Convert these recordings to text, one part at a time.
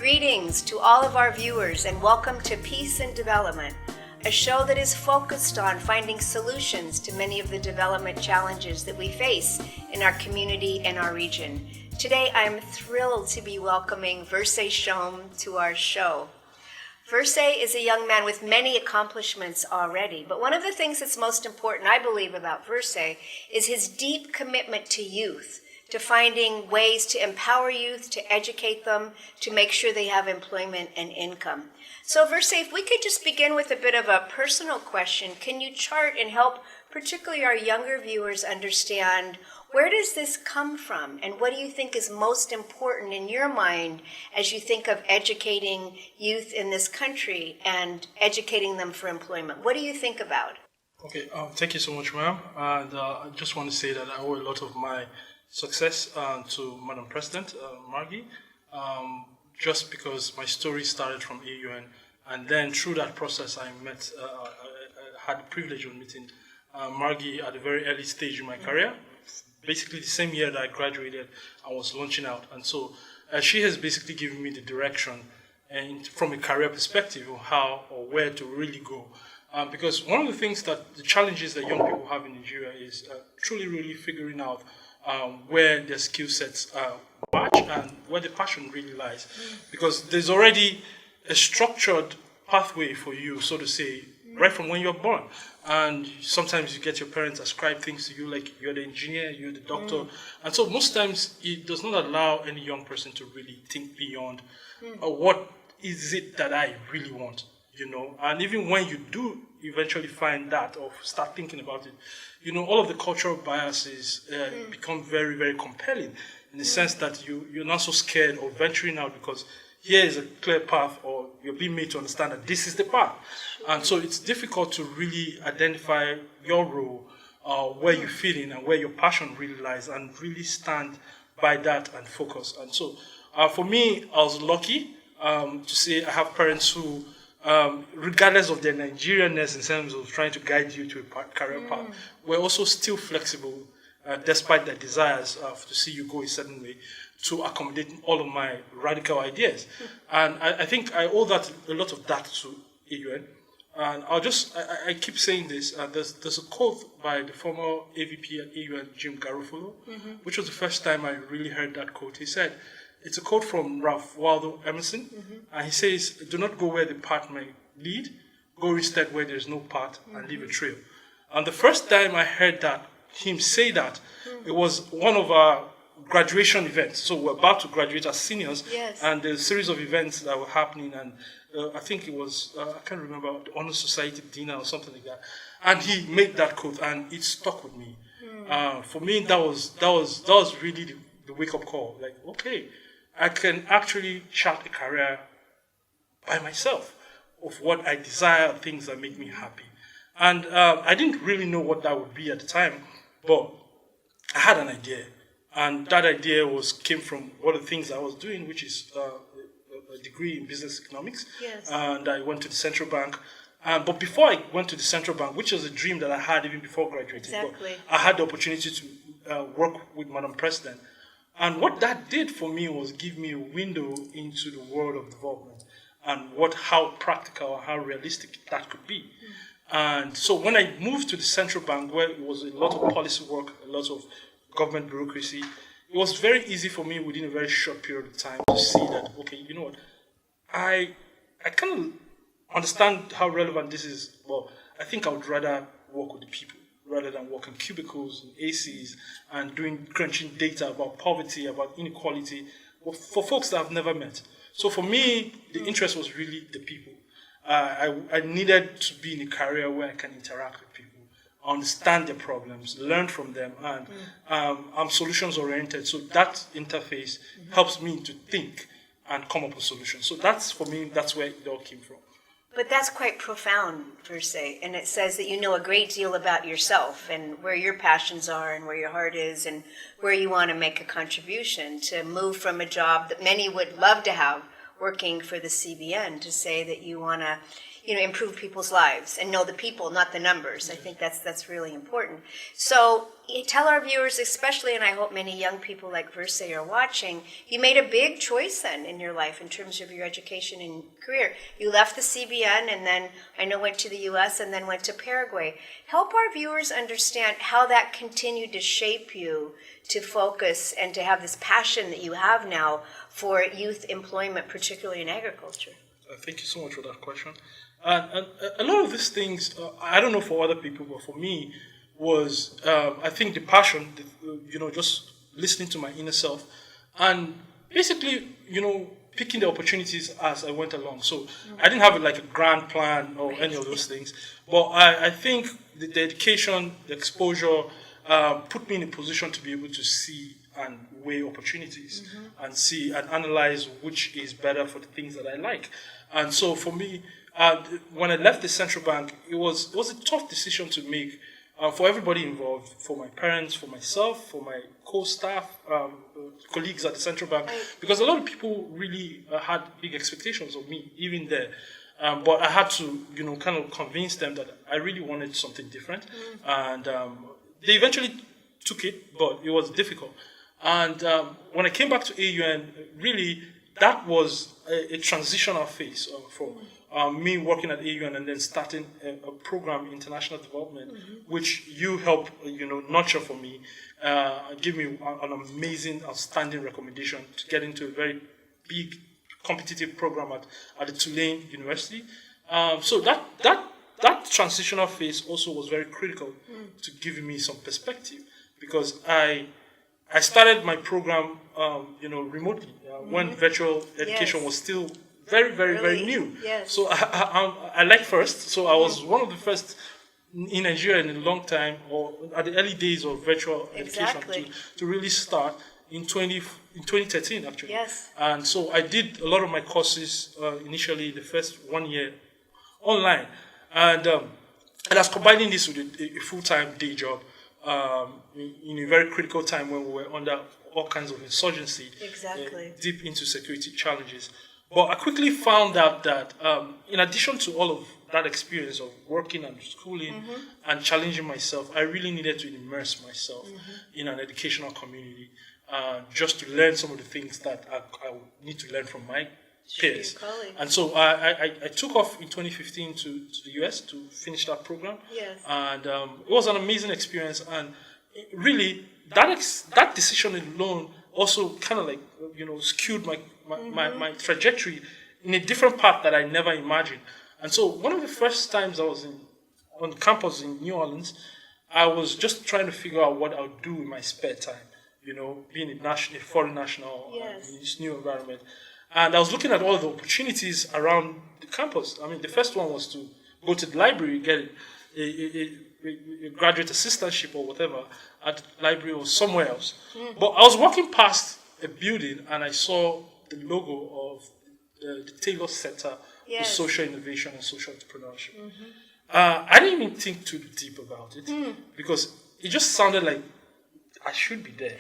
Greetings to all of our viewers and welcome to Peace and Development, a show that is focused on finding solutions to many of the development challenges that we face in our community and our region. Today I'm thrilled to be welcoming Verse Shom to our show. Verse is a young man with many accomplishments already, but one of the things that's most important, I believe, about Verse is his deep commitment to youth, to finding ways to empower youth, to educate them, to make sure they have employment and income. So Verse, if we could just begin with a bit of a personal question, can you chart and help particularly our younger viewers understand where does this come from and what do you think is most important in your mind as you think of educating youth in this country and educating them for employment? What do you think about? Okay, thank you so much, ma'am. And I just want to say that I owe a lot of my success to Madam President, Margee, just because my story started from AUN, and then through that process I had the privilege of meeting Margee at a very early stage in my career, basically the same year that I graduated and was launching out. And so she has basically given me the direction and from a career perspective of how or where to really go. Because one of the things that the challenges that young people have in Nigeria is truly really figuring out where their skill sets match and where the passion really lies. Because there's already a structured pathway for you, so to say, right from when you're born. And sometimes you get your parents ascribe things to you, like you're the engineer, you're the doctor. And so most times it does not allow any young person to really think beyond what is it that I really want, you know. And even when you do eventually find that or start thinking about it, you know, all of the cultural biases become very, very compelling in the sense that you're not so scared of venturing out because here is a clear path, or you're being made to understand that this is the path. And so it's difficult to really identify your role, where you fit in and where your passion really lies, and really stand by that and focus. And so for me, I was lucky to say I have parents who, regardless of their Nigerianness in terms of trying to guide you to a career path, were also still flexible, despite their desires to see you go a certain way, to accommodate all of my radical ideas. And I think I owe that a lot of that to AUN. And I keep saying this, there's a quote by the former AVP at AUN, Jim Garofalo, which was the first time I really heard that quote. He said, it's a quote from Ralph Waldo Emerson, and he says, do not go where the path may lead, go instead where there's no path and leave a trail. And the first time I heard him say that, it was one of our graduation events. So we're about to graduate as seniors, and there's a series of events that were happening, and I think it was, I can't remember, the Honor Society dinner or something like that. And he made that quote, and it stuck with me. For me, that was really the wake-up call. Like, okay, I can actually chart a career by myself of what I desire, things that make me happy. And I didn't really know what that would be at the time, but I had an idea. And that idea came from one of the things I was doing, which is a degree in business economics. And I went to the central bank. But before I went to the central bank, which was a dream that I had even before graduating, I had the opportunity to work with Madam President. And what that did for me was give me a window into the world of development and how practical and how realistic that could be. And so when I moved to the central bank, where it was a lot of policy work, a lot of government bureaucracy, it was very easy for me within a very short period of time to see that, okay, you know what, I kind of understand how relevant this is. Well, I think I would rather work with the people rather than work in cubicles and ACs and crunching data about poverty, about inequality, for folks that I've never met. So for me, the interest was really the people. I needed to be in a career where I can interact with people, understand their problems, learn from them, and I'm solutions oriented. So that interface helps me to think and come up with solutions. So for me, that's where it all came from. But that's quite profound, Verse, and it says that you know a great deal about yourself and where your passions are and where your heart is and where you want to make a contribution, to move from a job that many would love to have, working for the CBN, to say that you want to improve people's lives and know the people, not the numbers. I think that's really important. So tell our viewers, especially, and I hope many young people like Verse are watching, you made a big choice then in your life in terms of your education and career. You left the CBN and then I know went to the US and then went to Paraguay. Help our viewers understand how that continued to shape you to focus and to have this passion that you have now for youth employment, particularly in agriculture. Thank you so much for that question. And a lot of these things, I don't know for other people, but for me, was I think the passion, just listening to my inner self, and basically, picking the opportunities as I went along. So I didn't have like a grand plan or any of those things, but I think the dedication, the exposure, put me in a position to be able to see and weigh opportunities and see and analyze which is better for the things that I like. And so for me, when I left the central bank, it was a tough decision to make for everybody involved, for my parents, for myself, for my co-staff, colleagues at the central bank, because a lot of people really had big expectations of me, even there. But I had to, kind of convince them that I really wanted something different. And they eventually took it, but it was difficult. And when I came back to AUN, really, that was a transitional phase for me working at AUN and then starting a program, international development, which you helped, nurture for me, give me an amazing, outstanding recommendation to get into a very big competitive program at the Tulane University. So that transitional phase also was very critical to giving me some perspective, because I started my program, remotely when virtual education was still very, very, very new. Yes. So I like first. So I was one of the first in Nigeria in a long time, or at the early days of virtual education, to really start in 2013 actually. Yes. And so I did a lot of my courses initially the first 1 year online, and I was combining this with a full-time day job. In a very critical time when we were under all kinds of insurgency, deep into security challenges. But I quickly found out that in addition to all of that experience of working and schooling and challenging myself, I really needed to immerse myself in an educational community just to learn some of the things that I would need to learn from my peers. And so I took off in 2015 to the US to finish that program. Yes. And it was an amazing experience. And really, that decision alone also kind of like, skewed my trajectory in a different path that I never imagined. And so one of the first times I was on campus in New Orleans, I was just trying to figure out what I would do in my spare time, being a foreign national in this new environment. And I was looking at all the opportunities around the campus. I mean, the first one was to go to the library, get a graduate assistantship or whatever at the library or somewhere else. But I was walking past a building and I saw the logo of the Taylor Center for Social Innovation and Social Entrepreneurship. I didn't even think too deep about it because it just sounded like I should be there,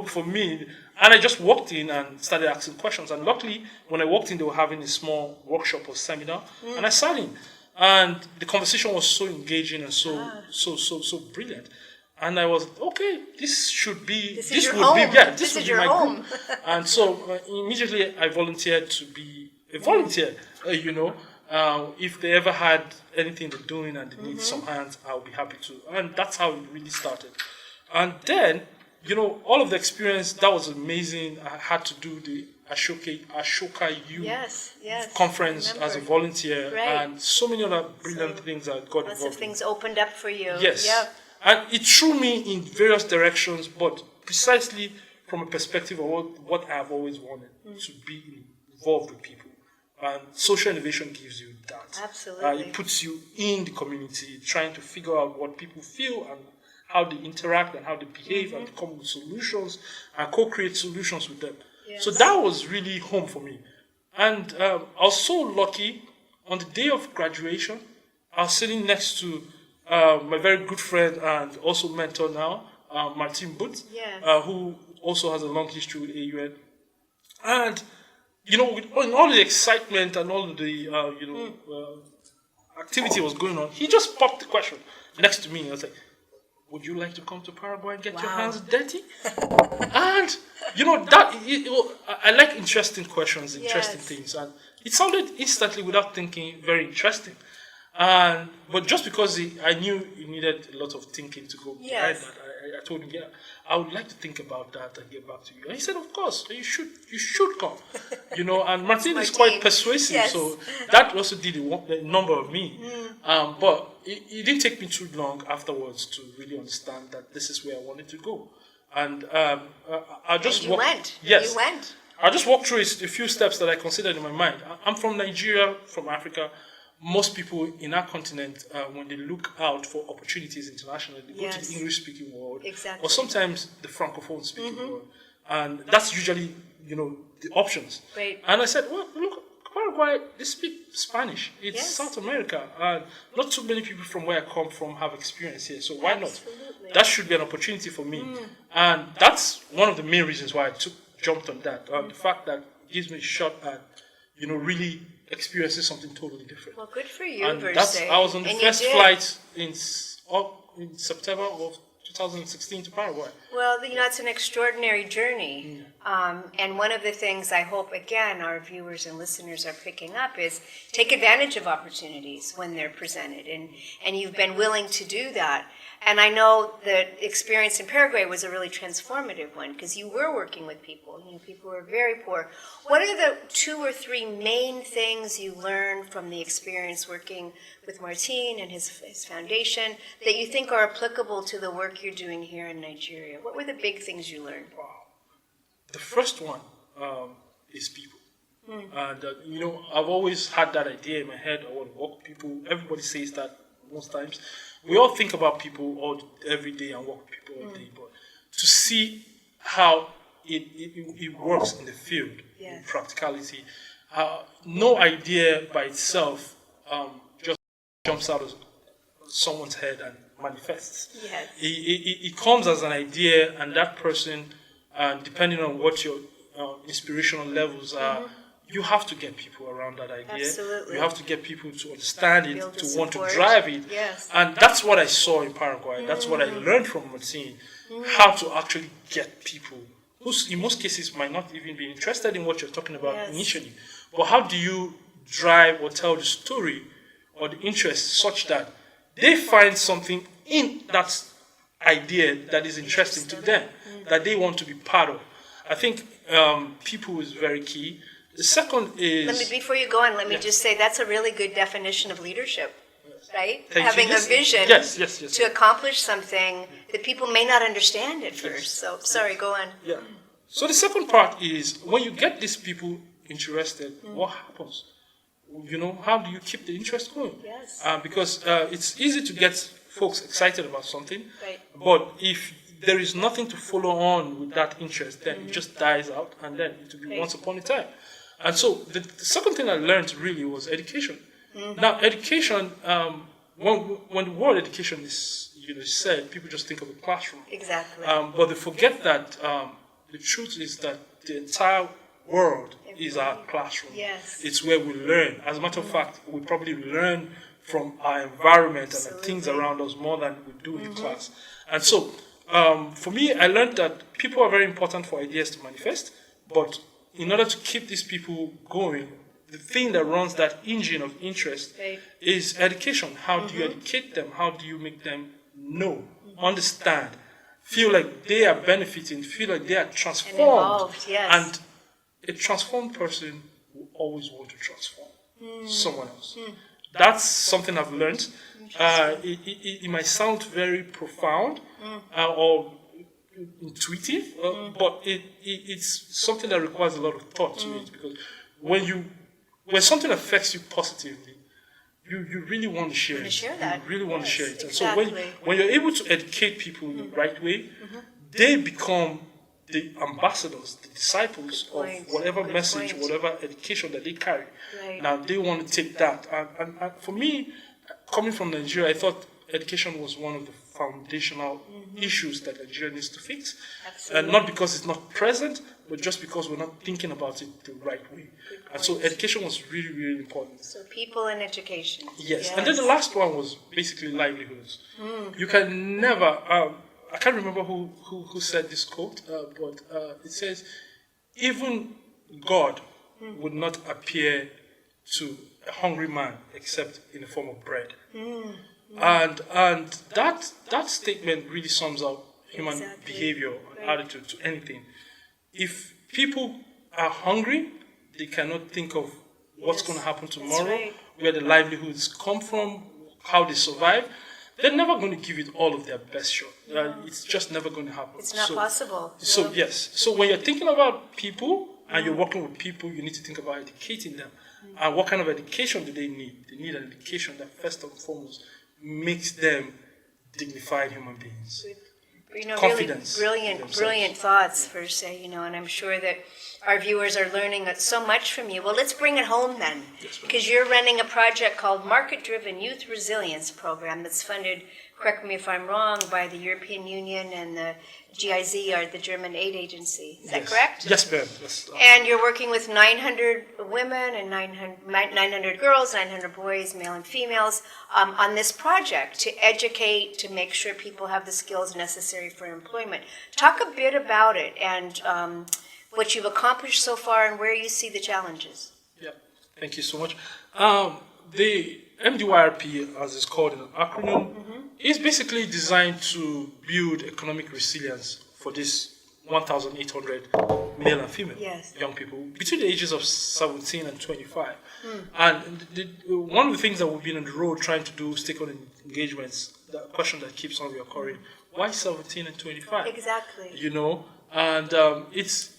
for me. And I just walked in and started asking questions. And luckily, when I walked in, they were having a small workshop or seminar, and I sat in. And the conversation was so engaging and so brilliant. And I was, okay, this would be my group. And so immediately I volunteered to be a volunteer, if they ever had anything they're doing and they need some hands, I'll be happy to. And that's how it really started. And then, all of the experience, that was amazing. I had to do the Ashoka Youth Conference as a volunteer, and so many other brilliant things that got involved. Lots of things opened up for you. Yes. Yep. And it threw me in various directions, but precisely from a perspective of what I've always wanted, to be involved with people. And social innovation gives you that. Absolutely. It puts you in the community, trying to figure out what people feel and how they interact and how they behave and come up with solutions and co-create solutions with them. Yes. So that was really home for me. And I was so lucky, on the day of graduation, I was sitting next to my very good friend and also mentor now, Martin Booth, who also has a long history with AUN. And, with all the excitement and all of the, activity was going on, he just popped the question next to me. I was like, would you like to come to Paraguay and get your hands dirty? And, I like interesting questions, interesting things. And it sounded instantly, without thinking, very interesting. But just because I knew he needed a lot of thinking to go behind that, I told him, I would like to think about that and get back to you. And he said, of course, you should come. And Martin is quite persuasive, so that also did a number of me. But it didn't take me too long afterwards to really understand that this is where I wanted to go. And I just went. Yes. You went. I just walked through a few steps that I considered in my mind. I'm from Nigeria, from Africa. Most people in our continent, when they look out for opportunities internationally, they go to the English-speaking world, or sometimes the Francophone-speaking world, and that's usually, the options. Right. And I said, well, look, Paraguay, they speak Spanish. It's South America, and not too many people from where I come from have experience here, so why not? That should be an opportunity for me, and that's one of the main reasons why I jumped on that. The fact that it gives me a shot at, really experiencing something totally different. Well, good for you, And Verse. I was on the first flight in September of 2016 to Paraguay. Well, it's an extraordinary journey. And one of the things I hope, again, our viewers and listeners are picking up is take advantage of opportunities when they're presented. And you've been willing to do that. And I know the experience in Paraguay was a really transformative one because you were working with people. People who were very poor. What are the 2 or 3 main things you learned from the experience working with Martin and his foundation that you think are applicable to the work you're doing here in Nigeria? What were the big things you learned? Wow. The first one is people. And, I've always had that idea in my head. I want to work with people. Everybody says that most times. We all think about people every day and work with people all day. But to see how it works in the field, in practicality, no idea by itself just jumps out of someone's head and manifests. Yes. It comes as an idea, and that person, depending on what your inspirational levels are, you have to get people around that idea. Absolutely. You have to get people to understand it, to want to drive it. Yes. And that's what I saw in Paraguay. That's what I learned from Martin, how to actually get people who in most cases might not even be interested in what you're talking about initially. But how do you drive or tell the story or the interest such that they find something in that idea that is interesting to them, that they want to be part of? I think people is very key. The second is... Before you go on, let me just say that's a really good definition of leadership, right? Having a vision to accomplish something that people may not understand at first. So, sorry, go on. Yeah. So the second part is when you get these people interested, what happens? How do you keep the interest going? Yes. Because it's easy to get folks excited about something, right. But if there is nothing to follow on with that interest, then it just dies out, and then it will be once upon a time. And so the second thing I learned really was education. Now, education, when the word education is said, people just think of a classroom. Exactly. But they forget that the truth is that the entire world is our classroom. Yes. It's where we learn. As a matter of fact, we probably learn from our environment and the things around us more than we do in class. And so, for me, I learned that people are very important for ideas to manifest, but in order to keep these people going, the thing that runs that engine of interest is education. How do you educate them? How do you make them know, understand, feel like they are benefiting, feel like they are transformed? And involved, yes. And a transformed person will always want to transform someone else. That's something I've learned. It might sound very profound or intuitive, but it's something that requires a lot of thought to it, because when something affects you positively, you really want to share it. That. You really want to share it. And Exactly. so when you're able to educate people in the right way, they become the ambassadors, the disciples of whatever message, whatever education that they carry. Right. Now they want to take that. And for me, coming from Nigeria, I thought education was one of the foundational issues that Nigeria needs to fix. Absolutely. Not because it's not present, but just because we're not thinking about it the right way. And so education was really, really important. So people and education. Yes. And then the last one was basically livelihoods. You can never, I can't remember who said this quote, but it says, even God would not appear to a hungry man except in the form of bread. And that statement really sums up human behavior and attitude to anything. If people are hungry, they cannot think of what's going to happen tomorrow, where the livelihoods come from, how they survive. They're never going to give it all of their best shot. It's just never going to happen. It's not possible. So yes. So when you're thinking about people and you're working with people, you need to think about educating them. And what kind of education do they need? They need an education that first and foremost makes them dignified human beings. Confidence. Really brilliant thoughts per se, and I'm sure that our viewers are learning so much from you. Well, let's bring it home then, because you're running a project called Market-Driven Youth Resilience Program that's funded, correct me if I'm wrong, by the European Union and the GIZ, or the German aid agency. Is that correct? Yes, ma'am. And you're working with 900 women and 900 girls, 900 boys, male and females, on this project to educate, to make sure people have the skills necessary for employment. Talk a bit about it and what you've accomplished so far and where you see the challenges. Yeah, thank you so much. The MDYRP, as it's called in an acronym, is basically designed to build economic resilience for this 1,800 male and female young people between the ages of 17 and 25. And one of the things that we've been on the road trying to do, stakeholder engagements, the question that keeps on reoccurring, why 17 and 25? Exactly. And it's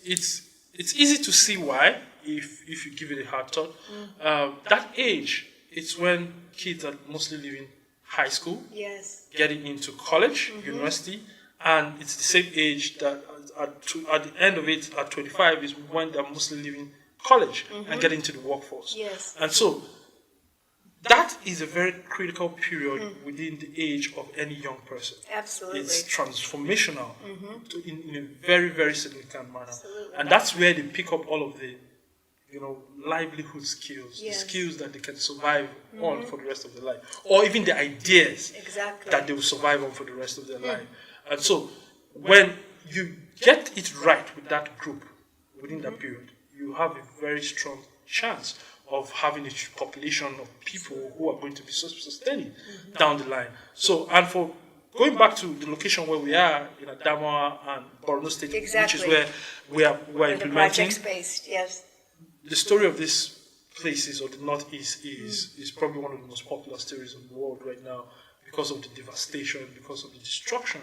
easy to see why if you give it a hard thought. That age, it's when kids are mostly leaving high school, getting into college, university, and it's the same age that at the end of it, at 25, is when they're mostly leaving college and getting into the workforce. And so that is a very critical period within the age of any young person. Absolutely. It's transformational in a very, very significant manner. And that's where they pick up all of the livelihood skills, the skills that they can survive on for the rest of their life, or even the ideas that they will survive on for the rest of their life. And so when you get it right with that group within that period, you have a very strong chance of having a population of people who are going to be sustaining down the line. So, and for going back to the location where we are in Adamawa and Borno State, which is where we're implementing. The project's based, The story of this places, or the Northeast, is probably one of the most popular stories in the world right now because of the devastation, because of the destruction,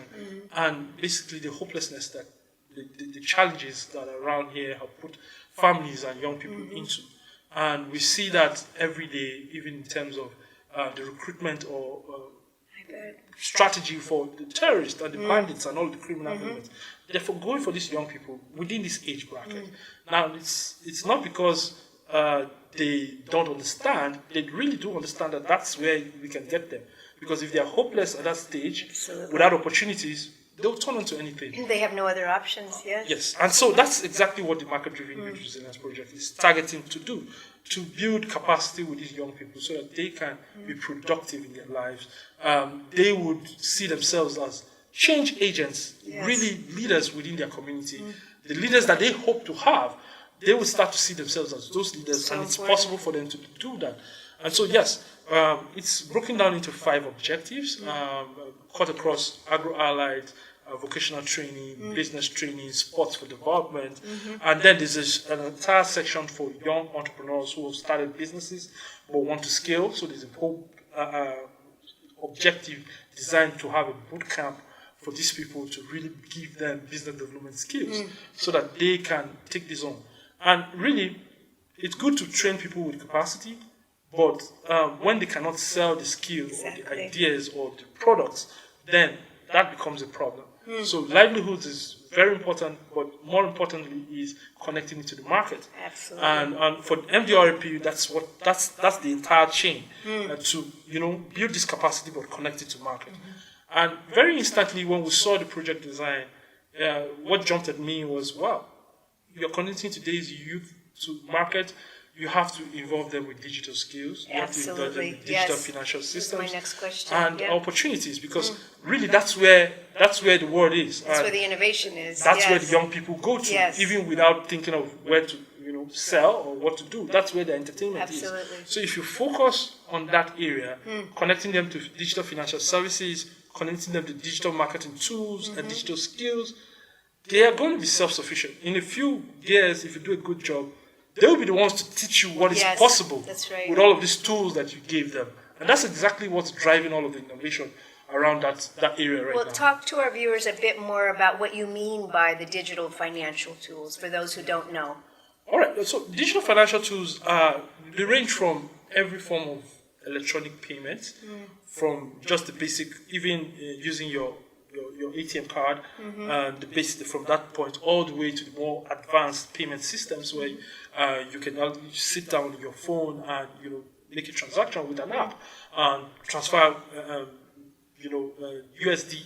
and basically the hopelessness that the challenges that are around here have put families and young people into. And we see that every day, even in terms of the recruitment or strategy for the terrorists and the bandits and all the criminal elements. Therefore, going for these young people within this age bracket. Now, it's not because they don't understand. They really do understand that that's where we can get them. Because if they are hopeless at that stage, without opportunities, they'll turn into anything. They have no other options, Yes, and so that's exactly what the Market-Driven Youth Resilience Project is targeting to do, to build capacity with these young people so that they can be productive in their lives. They would see themselves as change agents, really leaders within their community. The leaders that they hope to have, they will start to see themselves as those leaders, and it's possible for them to do that. And so, yes, it's broken down into 5 objectives, cut across agro-allied, vocational training, business training, sports for development, and then there's an entire section for young entrepreneurs who have started businesses but want to scale. So there's a whole objective designed to have a boot camp for these people to really give them business development skills so that they can take this on. And really, it's good to train people with capacity, but when they cannot sell the skills or the ideas or the products, then that becomes a problem. So livelihoods is very important, but more importantly is connecting it to the market. Absolutely. And for MDYRP, that's the entire chain to build this capacity but connect it to market. And very instantly when we saw the project design, what jumped at me was, wow, you're connecting today's youth to market, you have to involve them with digital skills. You have to involve them with digital financial systems. My next question. And opportunities, because really that's where the world is. That's where the innovation is. That's where the young people go to, even without thinking of where to sell or what to do. That's where the entertainment is. So if you focus on that area, connecting them to digital financial services, connecting them to digital marketing tools and digital skills, they are going to be self-sufficient. In a few years, if you do a good job, they will be the ones to teach you what is possible with all of these tools that you gave them. And that's exactly what's driving all of the innovation around that area right now. Well, talk to our viewers a bit more about what you mean by the digital financial tools, for those who don't know. All right. So digital financial tools, they range from every form of electronic payment, from just the basic, even using your ATM card, the basic from that point all the way to the more advanced payment systems where you can now sit down on your phone and make a transaction with an app and transfer USD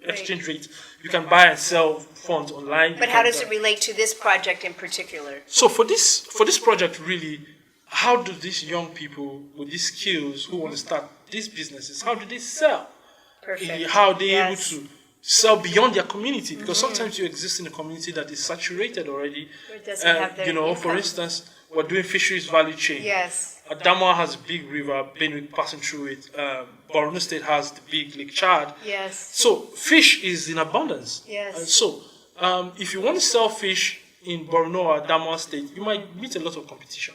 exchange rate. You can buy and sell funds online. But how does it relate to this project in particular? So for this project, really, how do these young people with these skills who want to start these businesses, how do they sell? Perfect. How are they able to sell beyond their community? Because sometimes you exist in a community that is saturated already. It doesn't have their income. For instance, we're doing fisheries value chain. Yes. Adamawa has a big river, Benue passing through it. Borno State has the big Lake Chad. Yes. So fish is in abundance. Yes. So if you want to sell fish in Borno or Adamawa State, you might meet a lot of competition.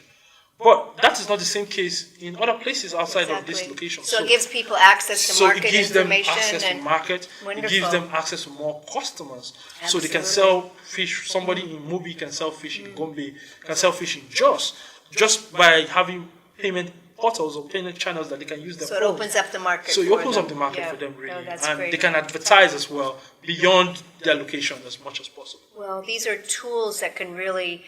But that is not the same case in other places outside of this location. So it gives people access to market information. So it gives them access to market. Wonderful. It gives them access to more customers. Absolutely. So they can sell fish. Somebody in Mobi can sell fish in Gombe, can sell fish in Jos, just by having payment portals or payment channels that they can use their phone. So it opens up the market. So it opens up the market for them, really. And they can advertise as well beyond their location as much as possible. Well, these are tools that can really,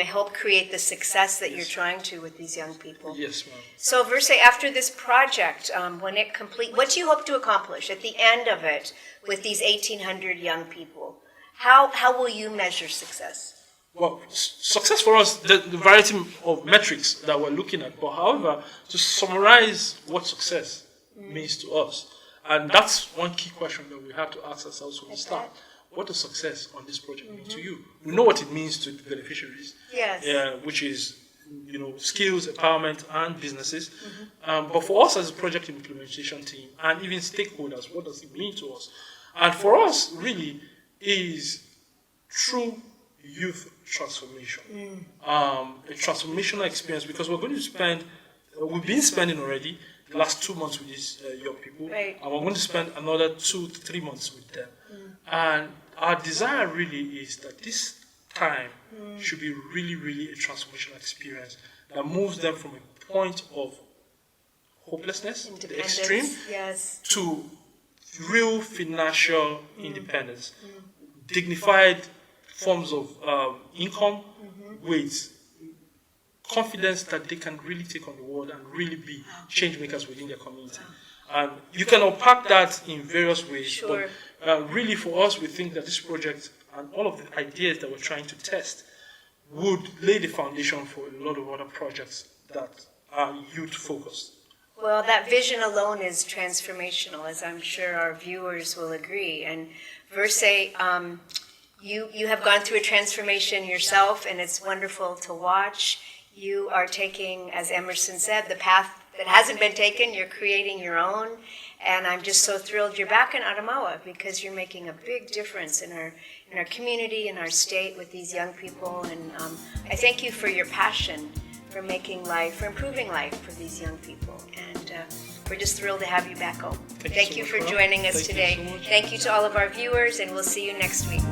help create the success that you're trying to with these young people. Yes, ma'am. So, Verse, after this project, when it complete, what do you hope to accomplish at the end of it with these 1,800 young people? How will you measure success? Well, success for us, the variety of metrics that we're looking at. But however, to summarize what success means to us, and that's one key question that we have to ask ourselves when we start. What does success on this project mean to you? We know what it means to the beneficiaries, which is skills, empowerment, and businesses. But for us as a project implementation team and even stakeholders, what does it mean to us? And for us, really, is true youth transformation, a transformational experience, because we're going to we've been spending already the last 2 months with these young people, and we're going to spend another 2 to 3 months with them. And our desire really is that this time should be really, really a transformational experience that moves them from a point of hopelessness, the extreme, to real financial independence, dignified forms of income, with confidence that they can really take on the world and really be change makers within their community. And you can unpack that in various ways, but really for us, we think that this project and all of the ideas that we're trying to test would lay the foundation for a lot of other projects that are youth-focused. Well, that vision alone is transformational, as I'm sure our viewers will agree. And Verse, you have gone through a transformation yourself, and it's wonderful to watch. You are taking, as Emerson said, the path that hasn't been taken. You're creating your own, and I'm just so thrilled you're back in Adamawa because you're making a big difference in our community, in our state with these young people. And I thank you for your passion for making life, for improving life for these young people. And we're just thrilled to have you back home. Thank you for joining us today. Thank you to all of our viewers, and we'll see you next week.